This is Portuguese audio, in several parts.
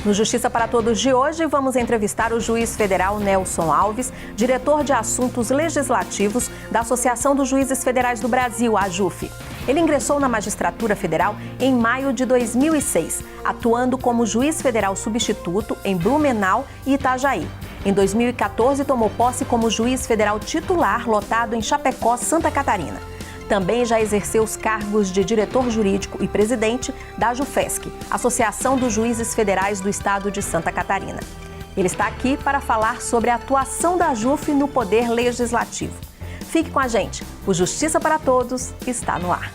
No Justiça para Todos de hoje, vamos entrevistar o juiz federal Nelson Alves, diretor de Assuntos Legislativos da Associação dos Juízes Federais do Brasil, a AJUF. Ele ingressou na magistratura federal em maio de 2006, atuando como juiz federal substituto em Blumenau e Itajaí. Em 2014, tomou posse como juiz federal titular lotado em Chapecó, Santa Catarina. Também já exerceu os cargos de diretor jurídico e presidente da AJUFESC, Associação dos Juízes Federais do Estado de Santa Catarina. Ele está aqui para falar sobre a atuação da AJUF no Poder Legislativo. Fique com a gente, o Justiça para Todos está no ar.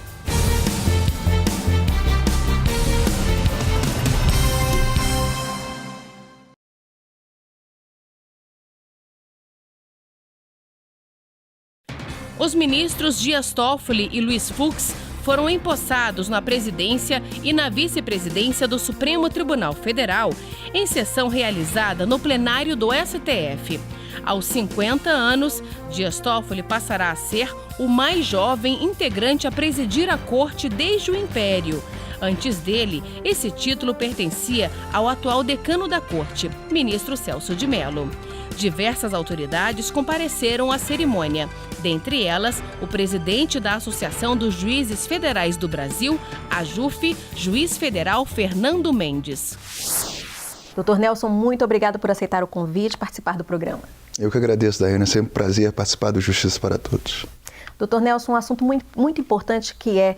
Os ministros Dias Toffoli e Luiz Fux foram empossados na presidência e na vice-presidência do Supremo Tribunal Federal em sessão realizada no plenário do STF. Aos 50 anos, Dias Toffoli passará a ser o mais jovem integrante a presidir a corte desde o Império. Antes dele, esse título pertencia ao atual decano da corte, ministro Celso de Mello. Diversas autoridades compareceram à cerimônia. Dentre elas, o presidente da Associação dos Juízes Federais do Brasil, AJUF, juiz federal Fernando Mendes. Doutor Nelson, muito obrigado por aceitar o convite e participar do programa. Eu que agradeço, Daiane. É sempre um prazer participar do Justiça para Todos. Doutor Nelson, um assunto muito importante que é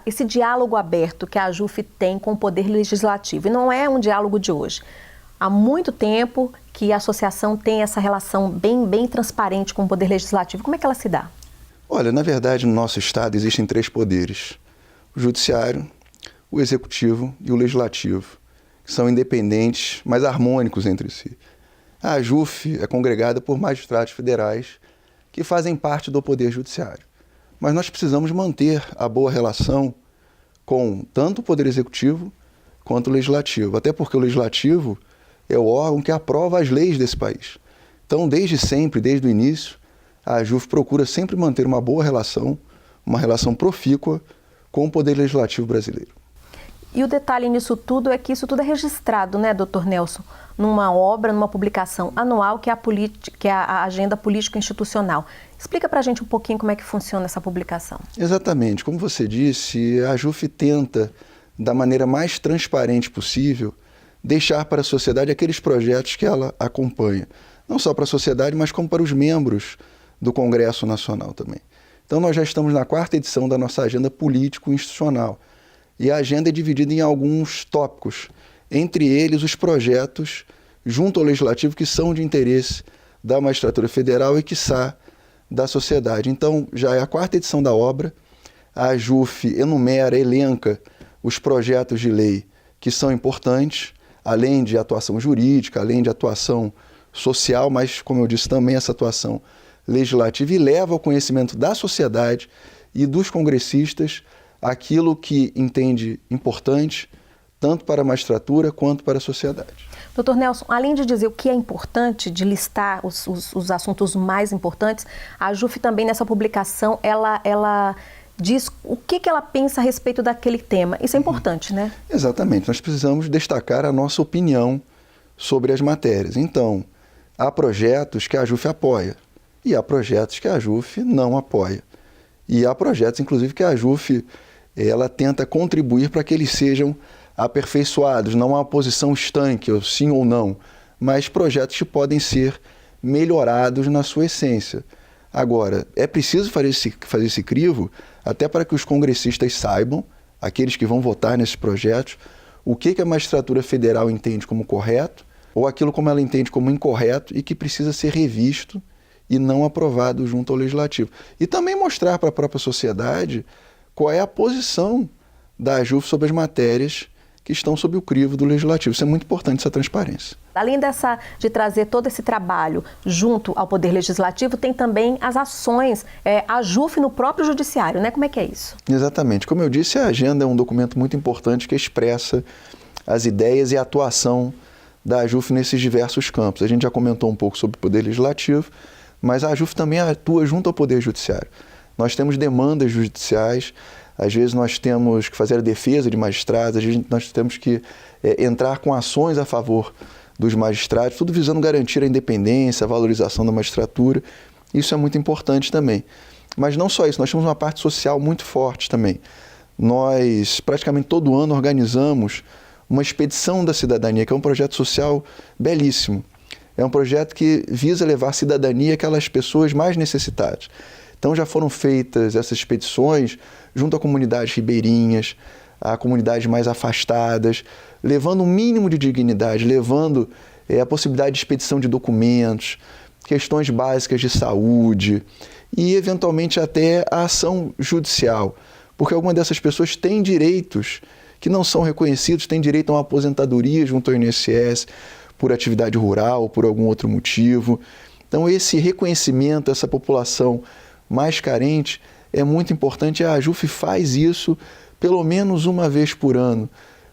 esse diálogo aberto que a AJUF tem com o Poder Legislativo. E não é um diálogo de hoje. Há muito tempo que a associação tem essa relação bem transparente com o Poder Legislativo. Como é que ela se dá? Olha, na verdade, no nosso Estado existem 3 poderes. O Judiciário, o Executivo e o Legislativo, que são independentes, mas harmônicos entre si. A AJUF é congregada por magistrados federais que fazem parte do Poder Judiciário. Mas nós precisamos manter a boa relação com tanto o Poder Executivo quanto o Legislativo. Até porque o Legislativo é o órgão que aprova as leis desse país. Então, desde sempre, desde o início, a AJUF procura sempre manter uma boa relação, uma relação profícua com o Poder Legislativo brasileiro. E o detalhe nisso tudo é que isso tudo é registrado, né, doutor Nelson, numa obra, numa publicação anual que é a Agenda Político-Institucional. Explica pra gente um pouquinho como é que funciona essa publicação. Exatamente. Como você disse, a AJUF tenta, da maneira mais transparente possível, deixar para a sociedade aqueles projetos que ela acompanha. Não só para a sociedade, mas como para os membros do Congresso Nacional também. Então nós já estamos na 4ª edição da nossa Agenda Político-Institucional. E a agenda é dividida em alguns tópicos, entre eles os projetos junto ao Legislativo que são de interesse da magistratura federal e, quiçá, da sociedade. Então já é a 4ª edição da obra, a AJUF elenca os projetos de lei que são importantes, além de atuação jurídica, além de atuação social, mas, como eu disse, também essa atuação legislativa, e leva ao conhecimento da sociedade e dos congressistas aquilo que entende importante, tanto para a magistratura quanto para a sociedade. Doutor Nelson, além de dizer o que é importante, de listar os assuntos mais importantes, a AJUF também nessa publicação, ela diz o que ela pensa a respeito daquele tema. Isso é importante, né? Exatamente. Nós precisamos destacar a nossa opinião sobre as matérias. Então, há projetos que a AJUF apoia e há projetos que a AJUF não apoia. E há projetos, inclusive, que a AJUF ela tenta contribuir para que eles sejam aperfeiçoados. Não há uma posição estanque, ou sim ou não, mas projetos que podem ser melhorados na sua essência. Agora, é preciso fazer esse crivo até para que os congressistas saibam, aqueles que vão votar nesses projetos, o que a magistratura federal entende como correto ou aquilo como ela entende como incorreto e que precisa ser revisto e não aprovado junto ao Legislativo. E também mostrar para a própria sociedade qual é a posição da AJUF sobre as matérias que estão sob o crivo do Legislativo. Isso é muito importante, essa transparência. Além de trazer todo esse trabalho junto ao Poder Legislativo, tem também as ações, a AJUF no próprio Judiciário, né? Como é que é isso? Exatamente. Como eu disse, a agenda é um documento muito importante que expressa as ideias e a atuação da AJUF nesses diversos campos. A gente já comentou um pouco sobre o Poder Legislativo, mas a AJUF também atua junto ao Poder Judiciário. Nós temos demandas judiciais, às vezes nós temos que fazer a defesa de magistrados, às vezes nós temos que entrar com ações a favor dos magistrados, tudo visando garantir a independência, a valorização da magistratura. Isso é muito importante também. Mas não só isso, nós temos uma parte social muito forte também. Nós, praticamente todo ano, organizamos uma expedição da cidadania, que é um projeto social belíssimo. É um projeto que visa levar cidadania àquelas pessoas mais necessitadas. Então já foram feitas essas expedições junto a comunidades ribeirinhas, a comunidades mais afastadas, levando um mínimo de dignidade, levando a possibilidade de expedição de documentos, questões básicas de saúde e, eventualmente, até a ação judicial, porque algumas dessas pessoas têm direitos que não são reconhecidos, têm direito a uma aposentadoria junto ao INSS por atividade rural ou por algum outro motivo. Então, esse reconhecimento, essa população mais carente, é muito importante. A AJUF faz isso pelo menos uma vez por ano,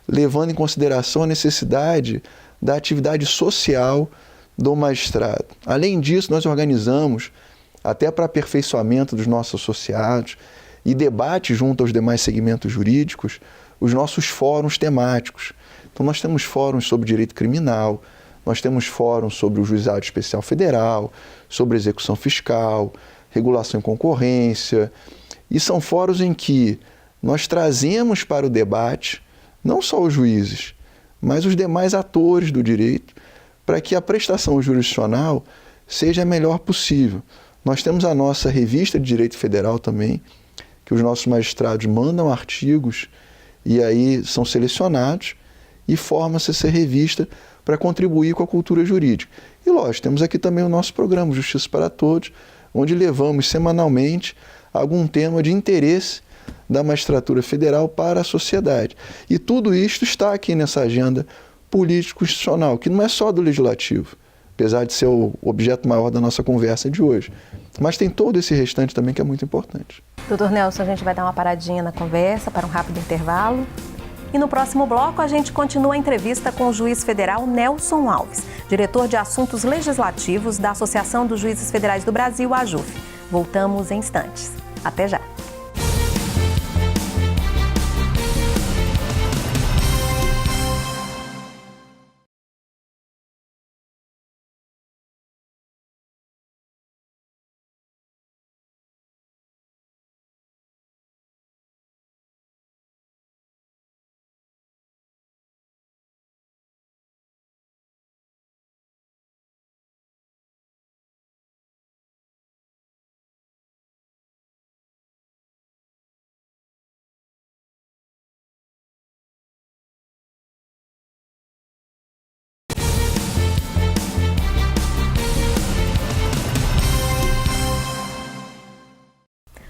levando em consideração a necessidade da atividade social do magistrado. Além disso, nós organizamos, até para aperfeiçoamento dos nossos associados e debate junto aos demais segmentos jurídicos, os nossos fóruns temáticos. Então, nós temos fóruns sobre direito criminal, nós temos fóruns sobre o Juizado Especial Federal, sobre execução fiscal, regulação e concorrência, e são fóruns em que nós trazemos para o debate não só os juízes, mas os demais atores do direito, para que a prestação jurisdicional seja a melhor possível. Nós temos a nossa revista de Direito Federal também, que os nossos magistrados mandam artigos e aí são selecionados e forma-se essa revista para contribuir com a cultura jurídica. E lógico, temos aqui também o nosso programa Justiça para Todos, onde levamos semanalmente algum tema de interesse da magistratura federal para a sociedade. E tudo isto está aqui nessa agenda político-institucional, que não é só do Legislativo, apesar de ser o objeto maior da nossa conversa de hoje. Mas tem todo esse restante também que é muito importante. Doutor Nelson, a gente vai dar uma paradinha na conversa para um rápido intervalo. E no próximo bloco, a gente continua a entrevista com o juiz federal Nelson Alves, diretor de Assuntos Legislativos da Associação dos Juízes Federais do Brasil, a AJUF. Voltamos em instantes. Até já.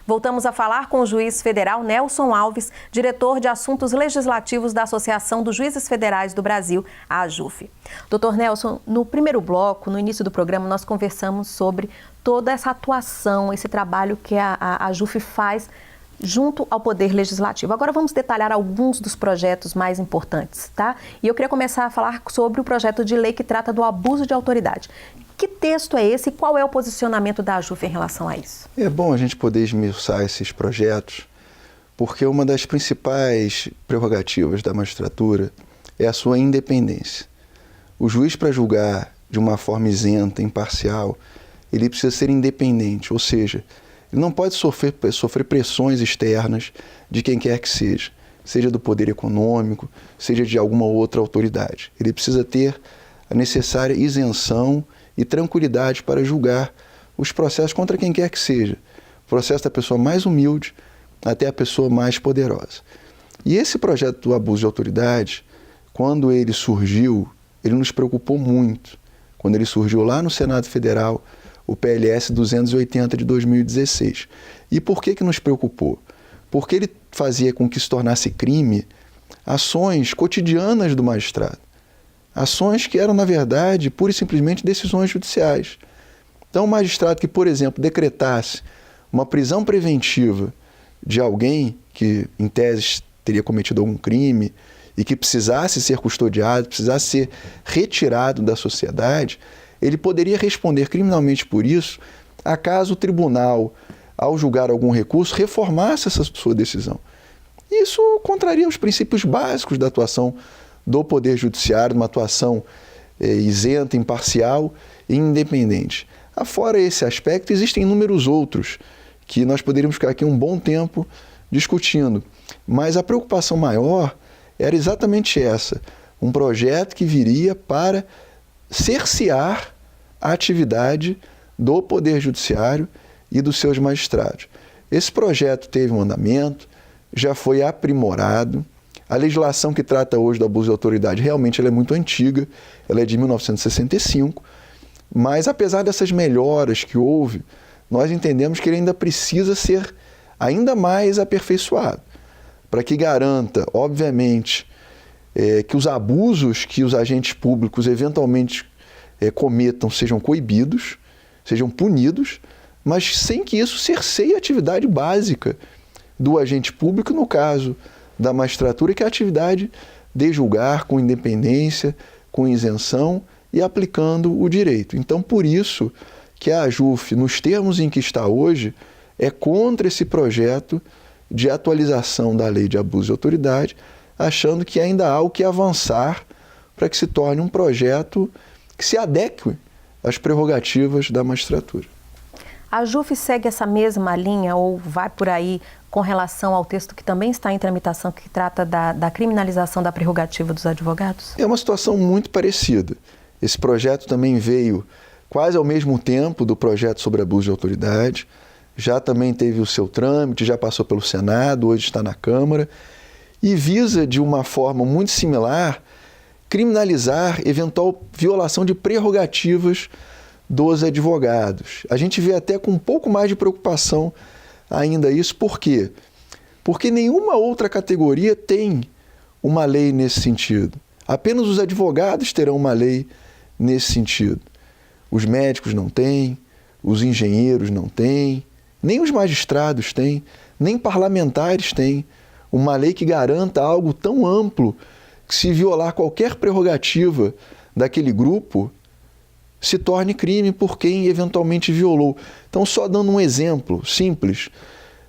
Voltamos a falar com o juiz federal Nelson Alves, diretor de Assuntos Legislativos da Associação dos Juízes Federais do Brasil, a AJUF. Doutor Nelson, no primeiro bloco, no início do programa, nós conversamos sobre toda essa atuação, esse trabalho que a AJUF faz junto ao Poder Legislativo. Agora vamos detalhar alguns dos projetos mais importantes, tá? E eu queria começar a falar sobre o projeto de lei que trata do abuso de autoridade. Que texto é esse e qual é o posicionamento da AJUF em relação a isso? É bom a gente poder esmiuçar esses projetos, porque uma das principais prerrogativas da magistratura é a sua independência. O juiz, para julgar de uma forma isenta, imparcial, ele precisa ser independente, ou seja, ele não pode sofrer pressões externas de quem quer que seja do poder econômico, seja de alguma outra autoridade. Ele precisa ter a necessária isenção e tranquilidade para julgar os processos contra quem quer que seja. O processo da pessoa mais humilde até a pessoa mais poderosa. E esse projeto do abuso de autoridade, quando ele surgiu, ele nos preocupou muito. Quando ele surgiu lá no Senado Federal, o PLS 280 de 2016. E por que nos preocupou? Porque ele fazia com que se tornasse crime ações cotidianas do magistrado. Ações que eram, na verdade, pura e simplesmente decisões judiciais. Então, o magistrado que, por exemplo, decretasse uma prisão preventiva de alguém que, em tese, teria cometido algum crime e que precisasse ser custodiado, precisasse ser retirado da sociedade, ele poderia responder criminalmente por isso, acaso o tribunal, ao julgar algum recurso, reformasse essa sua decisão. Isso contraria os princípios básicos da atuação do Poder Judiciário, uma atuação isenta, imparcial e independente. Afora esse aspecto, existem inúmeros outros que nós poderíamos ficar aqui um bom tempo discutindo. Mas a preocupação maior era exatamente essa, um projeto que viria para cercear a atividade do Poder Judiciário e dos seus magistrados. Esse projeto teve um andamento, já foi aprimorado. A legislação que trata hoje do abuso de autoridade realmente ela é muito antiga, ela é de 1965, mas apesar dessas melhoras que houve, nós entendemos que ele ainda precisa ser ainda mais aperfeiçoado, para que garanta, obviamente, que os abusos que os agentes públicos eventualmente cometam sejam coibidos, sejam punidos, mas sem que isso cerceie a atividade básica do agente público, no caso da magistratura, que é a atividade de julgar com independência, com isenção e aplicando o direito. Então, por isso que a AJUF, nos termos em que está hoje, é contra esse projeto de atualização da lei de abuso de autoridade, achando que ainda há o que avançar para que se torne um projeto que se adeque às prerrogativas da magistratura. A AJUF segue essa mesma linha ou vai por aí com relação ao texto que também está em tramitação, que trata da criminalização da prerrogativa dos advogados? É uma situação muito parecida. Esse projeto também veio quase ao mesmo tempo do projeto sobre abuso de autoridade, já também teve o seu trâmite, já passou pelo Senado, hoje está na Câmara, e visa, de uma forma muito similar, criminalizar eventual violação de prerrogativas dos advogados. A gente vê até com um pouco mais de preocupação ainda isso. Por quê? Porque nenhuma outra categoria tem uma lei nesse sentido. Apenas os advogados terão uma lei nesse sentido. Os médicos não têm, os engenheiros não têm, nem os magistrados têm, nem parlamentares têm uma lei que garanta algo tão amplo que, se violar qualquer prerrogativa daquele grupo, se torne crime por quem eventualmente violou. Então, só dando um exemplo simples,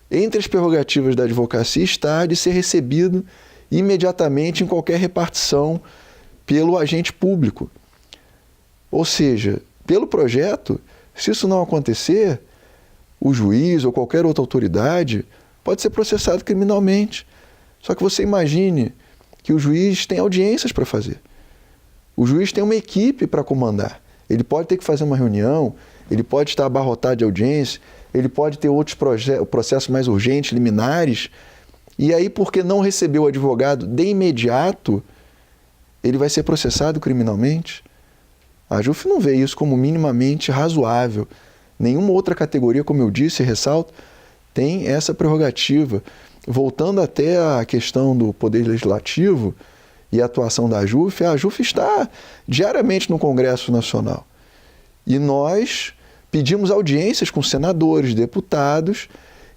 entre as prerrogativas da advocacia está de ser recebido imediatamente em qualquer repartição pelo agente público. Ou seja, pelo projeto, se isso não acontecer, o juiz ou qualquer outra autoridade pode ser processado criminalmente. Só que você imagine que o juiz tem audiências para fazer. O juiz tem uma equipe para comandar. Ele pode ter que fazer uma reunião, ele pode estar abarrotado de audiência, ele pode ter outros processos mais urgentes, liminares, e aí, porque não recebeu o advogado de imediato, ele vai ser processado criminalmente? A AJUF não vê isso como minimamente razoável. Nenhuma outra categoria, como eu disse e ressalto, tem essa prerrogativa. Voltando até à questão do Poder Legislativo e a atuação da AJUF, a AJUF está diariamente no Congresso Nacional. E nós pedimos audiências com senadores, deputados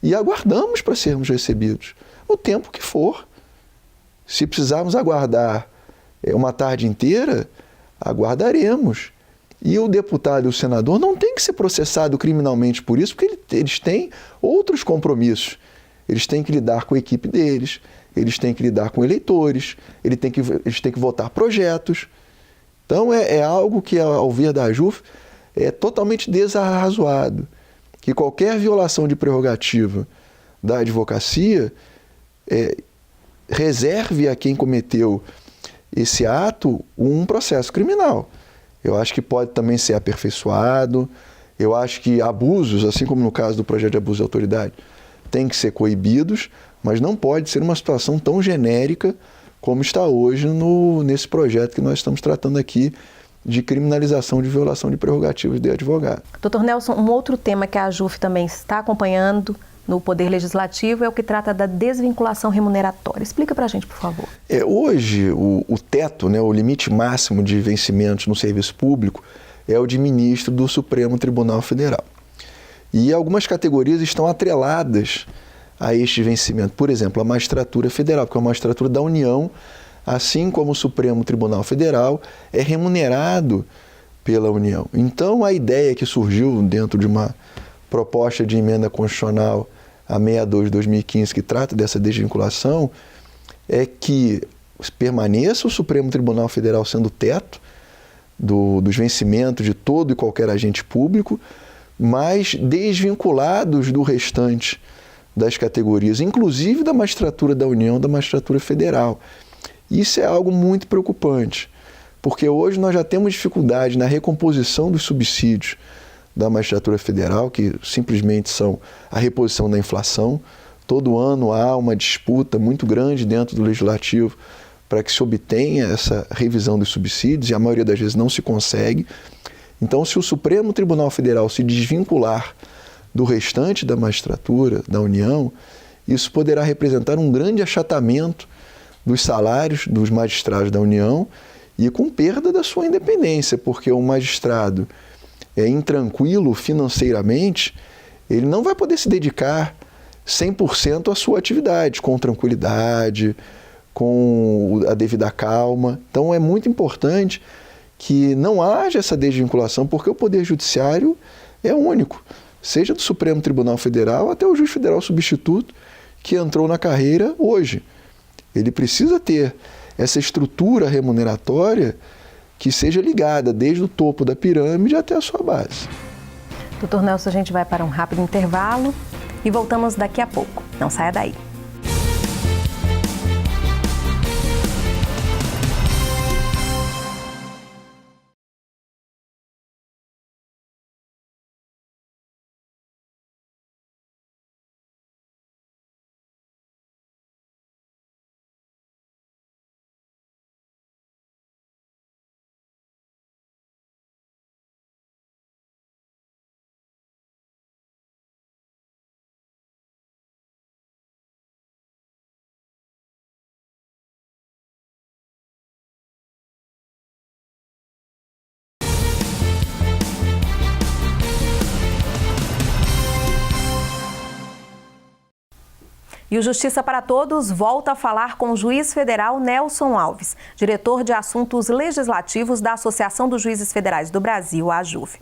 e aguardamos para sermos recebidos, o tempo que for. Se precisarmos aguardar uma tarde inteira, aguardaremos. E o deputado e o senador não têm que ser processado criminalmente por isso, porque eles têm outros compromissos. Eles têm que lidar com a equipe deles, eles têm que lidar com eleitores, eles têm que votar projetos. Então, é algo que, ao ver da AJUF, é totalmente desarrazoado. Que qualquer violação de prerrogativa da advocacia reserve a quem cometeu esse ato um processo criminal. Eu acho que pode também ser aperfeiçoado. Eu acho que abusos, assim como no caso do projeto de abuso de autoridade, têm que ser coibidos, mas não pode ser uma situação tão genérica como está hoje nesse projeto que nós estamos tratando aqui de criminalização de violação de prerrogativas de advogado. Doutor Nelson, um outro tema que a AJUF também está acompanhando no Poder Legislativo é o que trata da desvinculação remuneratória. Explica para a gente, por favor. Hoje, o teto, o limite máximo de vencimentos no serviço público é o de ministro do Supremo Tribunal Federal. E algumas categorias estão atreladas a este vencimento. Por exemplo, a magistratura federal, porque a magistratura da União, assim como o Supremo Tribunal Federal, é remunerado pela União. Então, a ideia que surgiu dentro de uma proposta de emenda constitucional a 62 de 2015, que trata dessa desvinculação, é que permaneça o Supremo Tribunal Federal sendo o teto dos vencimentos de todo e qualquer agente público, mas desvinculados do restante das categorias, inclusive da magistratura da União, da magistratura federal. Isso é algo muito preocupante, porque hoje nós já temos dificuldade na recomposição dos subsídios da magistratura federal, que simplesmente são a reposição da inflação. Todo ano há uma disputa muito grande dentro do Legislativo para que se obtenha essa revisão dos subsídios, e a maioria das vezes não se consegue. Então, se o Supremo Tribunal Federal se desvincular do restante da magistratura da União, isso poderá representar um grande achatamento dos salários dos magistrados da União e com perda da sua independência, porque o magistrado intranquilo financeiramente, ele não vai poder se dedicar 100% à sua atividade, com tranquilidade, com a devida calma. Então é muito importante que não haja essa desvinculação, porque o Poder Judiciário é único, seja do Supremo Tribunal Federal até o juiz federal substituto que entrou na carreira hoje. Ele precisa ter essa estrutura remuneratória que seja ligada desde o topo da pirâmide até a sua base. Doutor Nelson, a gente vai para um rápido intervalo e voltamos daqui a pouco. Não saia daí. E o Justiça para Todos volta a falar com o juiz federal Nelson Alves, diretor de Assuntos Legislativos da Associação dos Juízes Federais do Brasil, a AJUF.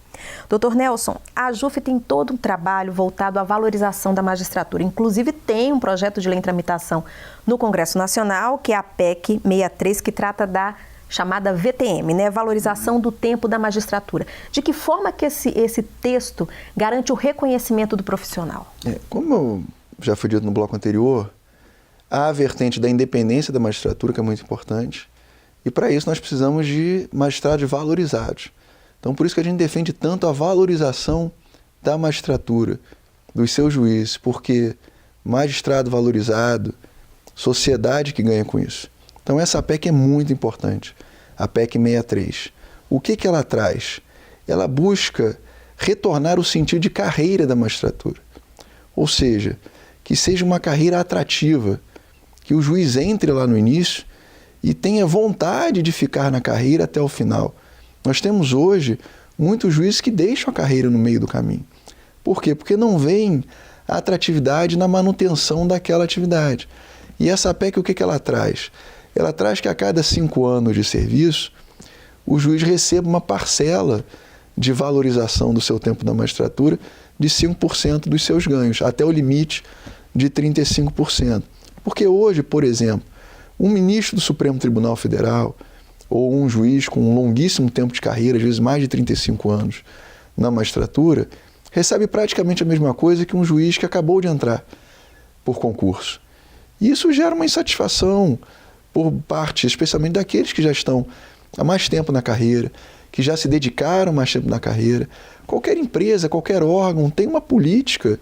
Doutor Nelson, a AJUF tem todo um trabalho voltado à valorização da magistratura. Inclusive tem um projeto de lei em tramitação no Congresso Nacional, que é a PEC 63, que trata da chamada VTM, né? Valorização do tempo da magistratura. De que forma que esse texto garante o reconhecimento do profissional? Como já foi dito no bloco anterior, há a vertente da independência da magistratura, que é muito importante, e para isso nós precisamos de magistrados valorizados. Então, por isso que a gente defende tanto a valorização da magistratura, dos seus juízes, porque magistrado valorizado, sociedade que ganha com isso. Então, essa PEC é muito importante, a PEC 63. O que ela traz? Ela busca retornar o sentido de carreira da magistratura, ou seja, que seja uma carreira atrativa, que o juiz entre lá no início e tenha vontade de ficar na carreira até o final. Nós temos hoje muitos juízes que deixam a carreira no meio do caminho. Por quê? Porque não vem a atratividade na manutenção daquela atividade. E essa PEC, o que ela traz? Ela traz que a cada 5 anos de serviço, o juiz receba uma parcela de valorização do seu tempo na magistratura de 5% dos seus ganhos, até o limite de 35%. Porque hoje, por exemplo, um ministro do Supremo Tribunal Federal ou um juiz com um longuíssimo tempo de carreira, às vezes mais de 35 anos na magistratura, recebe praticamente a mesma coisa que um juiz que acabou de entrar por concurso. E isso gera uma insatisfação por parte, especialmente daqueles que já estão há mais tempo na carreira, que já se dedicaram mais tempo na carreira. Qualquer empresa, qualquer órgão tem uma política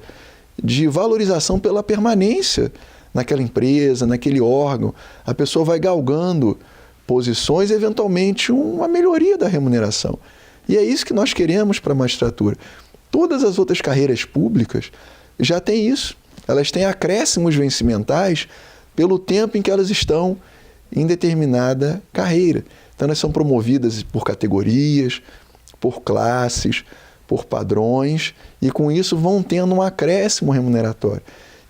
de valorização pela permanência naquela empresa, naquele órgão. A pessoa vai galgando posições e, eventualmente, uma melhoria da remuneração. E é isso que nós queremos para a magistratura. Todas as outras carreiras públicas já têm isso. Elas têm acréscimos vencimentais pelo tempo em que elas estão em determinada carreira. Então, elas são promovidas por categorias, por classes, por padrões, e com isso vão tendo um acréscimo remuneratório.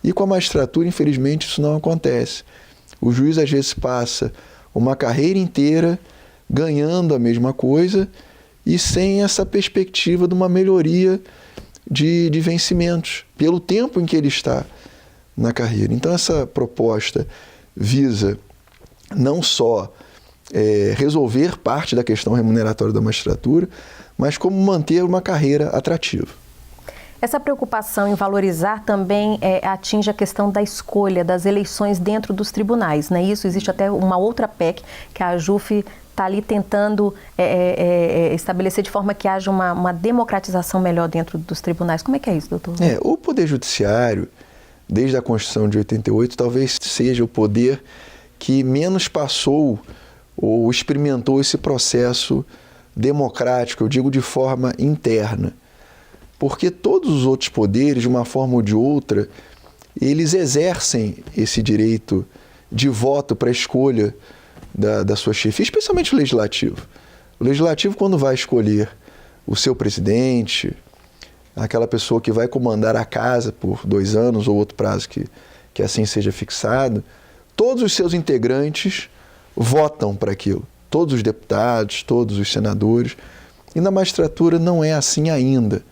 E com a magistratura, infelizmente, isso não acontece. O juiz, às vezes, passa uma carreira inteira ganhando a mesma coisa e sem essa perspectiva de uma melhoria de vencimentos, pelo tempo em que ele está na carreira. Então essa proposta visa não só resolver parte da questão remuneratória da magistratura, mas como manter uma carreira atrativa. Essa preocupação em valorizar também atinge a questão da escolha das eleições dentro dos tribunais, não é isso? Existe até uma outra PEC que a AJUF está ali tentando estabelecer de forma que haja uma democratização melhor dentro dos tribunais. Como é que é isso, doutor? O Poder Judiciário, desde a Constituição de 88, talvez seja o poder que menos passou ou experimentou esse processo democrático, eu digo de forma interna. Porque todos os outros poderes, de uma forma ou de outra, eles exercem esse direito de voto para a escolha da sua chefia, especialmente o Legislativo. O Legislativo, quando vai escolher o seu presidente, aquela pessoa que vai comandar a casa por 2 anos ou outro prazo que assim seja fixado, todos os seus integrantes votam para aquilo. Todos os deputados, todos os senadores. E na magistratura não é assim ainda.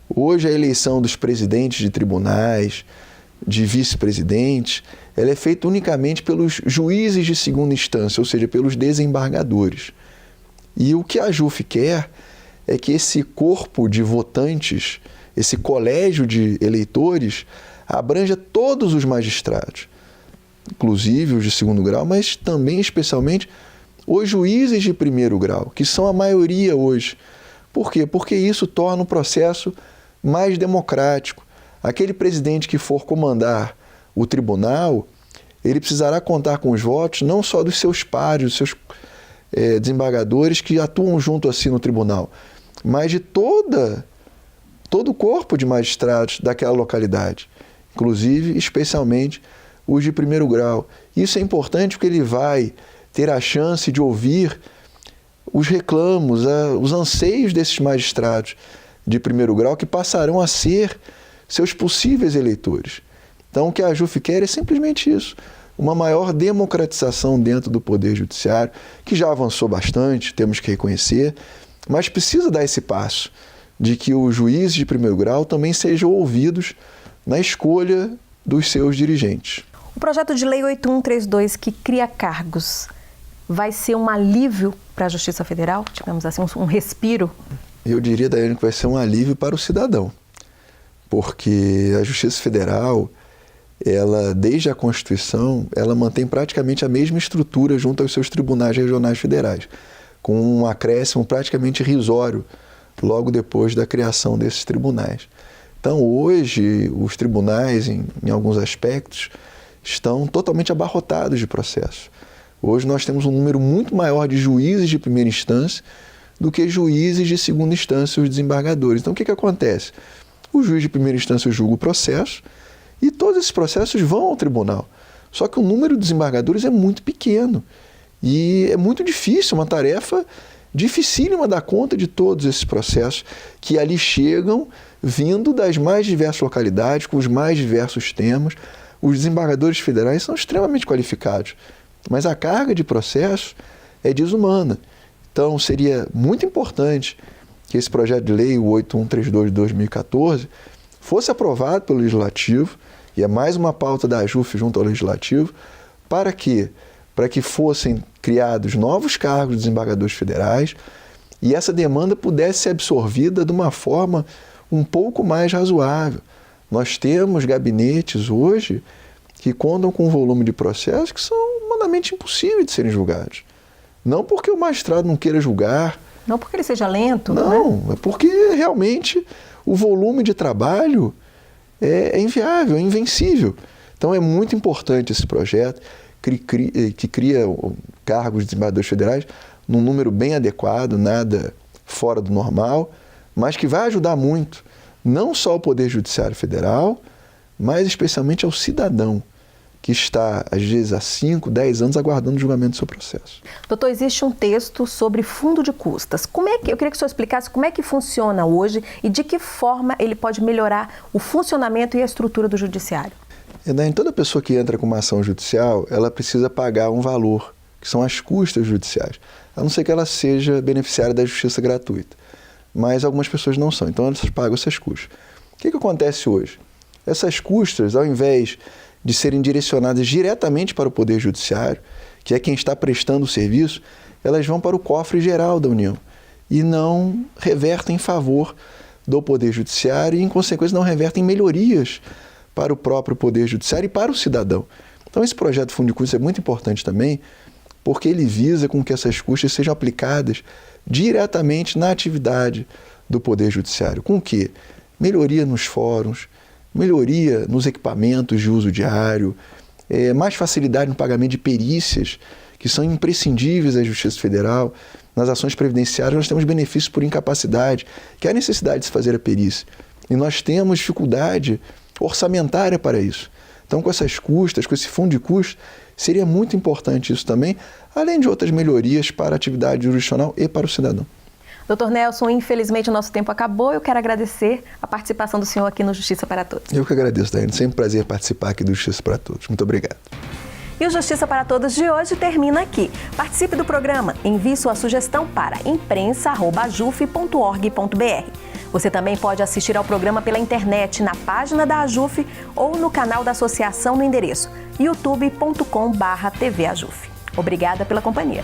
Hoje a eleição dos presidentes de tribunais, de vice-presidentes, ela é feita unicamente pelos juízes de segunda instância, ou seja, pelos desembargadores. E o que a AJUF quer é que esse corpo de votantes, esse colégio de eleitores, abranja todos os magistrados, inclusive os de segundo grau, mas também, especialmente, os juízes de primeiro grau, que são a maioria hoje. Por quê? Porque isso torna o processo mais democrático. Aquele presidente que for comandar o tribunal, ele precisará contar com os votos não só dos seus pares, dos seus desembargadores que atuam junto assim no tribunal, mas de todo o corpo de magistrados daquela localidade, inclusive, especialmente, os de primeiro grau. Isso é importante porque ele vai ter a chance de ouvir os reclamos, os anseios desses magistrados de primeiro grau que passarão a ser seus possíveis eleitores. Então, o que a AJUF quer é simplesmente isso, uma maior democratização dentro do Poder Judiciário, que já avançou bastante, temos que reconhecer, mas precisa dar esse passo de que os juízes de primeiro grau também sejam ouvidos na escolha dos seus dirigentes. O projeto de lei 8132, que cria cargos, vai ser um alívio para a Justiça Federal, digamos assim, um respiro? Eu diria, Daiane, que vai ser um alívio para o cidadão, porque a Justiça Federal, ela, desde a Constituição, ela mantém praticamente a mesma estrutura junto aos seus tribunais regionais federais, com um acréscimo praticamente irrisório logo depois da criação desses tribunais. Então, hoje, os tribunais, em alguns aspectos, estão totalmente abarrotados de processos. Hoje nós temos um número muito maior de juízes de primeira instância do que juízes de segunda instância, os desembargadores. Então, o que acontece? O juiz de primeira instância julga o processo e todos esses processos vão ao tribunal. Só que o número de desembargadores é muito pequeno e é muito difícil, uma tarefa dificílima dar conta de todos esses processos que ali chegam vindo das mais diversas localidades, com os mais diversos temas. Os desembargadores federais são extremamente qualificados, mas a carga de processo é desumana. Então, seria muito importante que esse projeto de lei, o 8132 de 2014, fosse aprovado pelo Legislativo, e é mais uma pauta da AJUF junto ao Legislativo, para que fossem criados novos cargos de desembargadores federais e essa demanda pudesse ser absorvida de uma forma um pouco mais razoável. Nós temos gabinetes hoje que contam com um volume de processos que são humanamente impossíveis de serem julgados. Não porque o magistrado não queira julgar. Não porque ele seja lento. Não, né? É porque realmente o volume de trabalho é inviável, é invencível. Então é muito importante esse projeto que cria cargos de desembargadores federais num número bem adequado, nada fora do normal, mas que vai ajudar muito, não só o Poder Judiciário Federal, mas especialmente ao cidadão que está, às vezes, há 5, 10 anos aguardando o julgamento do seu processo. Doutor, existe um texto sobre fundo de custas. Eu queria que o senhor explicasse como é que funciona hoje e de que forma ele pode melhorar o funcionamento e a estrutura do judiciário. Toda pessoa que entra com uma ação judicial, ela precisa pagar um valor, que são as custas judiciais, a não ser que ela seja beneficiária da justiça gratuita. Mas algumas pessoas não são, então elas pagam essas custas. O que acontece hoje? Essas custas, ao invés de serem direcionadas diretamente para o Poder Judiciário, que é quem está prestando o serviço, elas vão para o cofre geral da União e não revertem em favor do Poder Judiciário e, em consequência, não revertem melhorias para o próprio Poder Judiciário e para o cidadão. Então, esse projeto de fundo de custas é muito importante também, porque ele visa com que essas custas sejam aplicadas diretamente na atividade do Poder Judiciário. Com o quê? Melhoria nos fóruns, melhoria nos equipamentos de uso diário, mais facilidade no pagamento de perícias, que são imprescindíveis à Justiça Federal. Nas ações previdenciárias nós temos benefícios por incapacidade, que é a necessidade de se fazer a perícia. E nós temos dificuldade orçamentária para isso. Então, com essas custas, com esse fundo de custos, seria muito importante isso também, além de outras melhorias para a atividade jurisdicional e para o cidadão. Doutor Nelson, infelizmente o nosso tempo acabou. Eu quero agradecer a participação do senhor aqui no Justiça para Todos. Eu que agradeço, Daiane. Sempre um prazer participar aqui do Justiça para Todos. Muito obrigado. E o Justiça para Todos de hoje termina aqui. Participe do programa. Envie sua sugestão para imprensa@ajuf.org.br. Você também pode assistir ao programa pela internet, na página da AJUF ou no canal da associação no endereço youtube.com/tvajuf. Obrigada pela companhia.